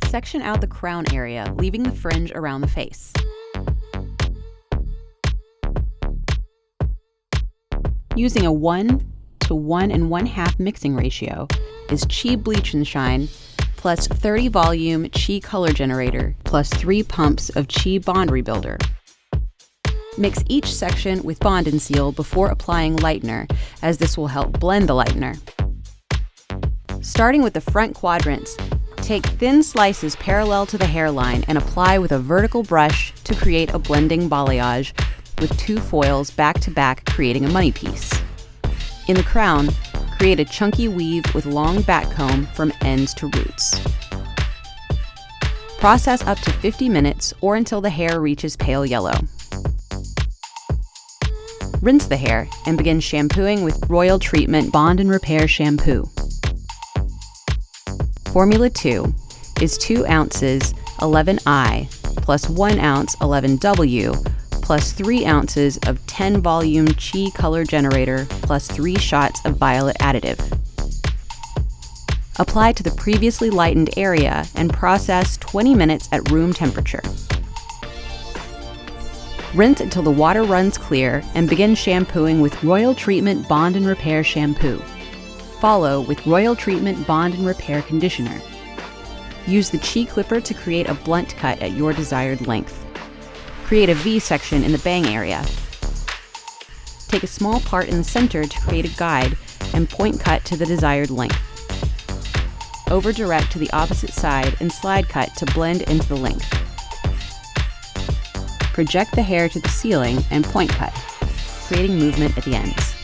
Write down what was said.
section out the crown area, leaving the fringe around the face. Using a 1 to 1 1/2 mixing ratio is CHI Bleach and Shine plus 30 volume CHI Color Generator plus 3 pumps of CHI Bond Rebuilder. Mix each section with Bond and Seal before applying lightener, as this will help blend the lightener. Starting with the front quadrants, take thin slices parallel to the hairline and apply with a vertical brush to create a blending balayage with 2 foils back to back, creating a money piece. In the crown, create a chunky weave with long back comb from ends to roots. Process up to 50 minutes or until the hair reaches pale yellow. Rinse the hair and begin shampooing with Royal Treatment Bond and Repair Shampoo. Formula 2 is 2 ounces 11I plus 1 ounce 11W plus 3 ounces of 10 volume CHI Color Generator plus 3 shots of violet additive. Apply to the previously lightened area and process 20 minutes at room temperature. Rinse until the water runs clear and begin shampooing with Royal Treatment Bond and Repair Shampoo. Follow with Royal Treatment Bond and Repair Conditioner. Use the CHI clipper to create a blunt cut at your desired length. Create a V section in the bang area. Take a small part in the center to create a guide and point cut to the desired length. Over direct to the opposite side and slide cut to blend into the length. Project the hair to the ceiling and point cut, creating movement at the ends.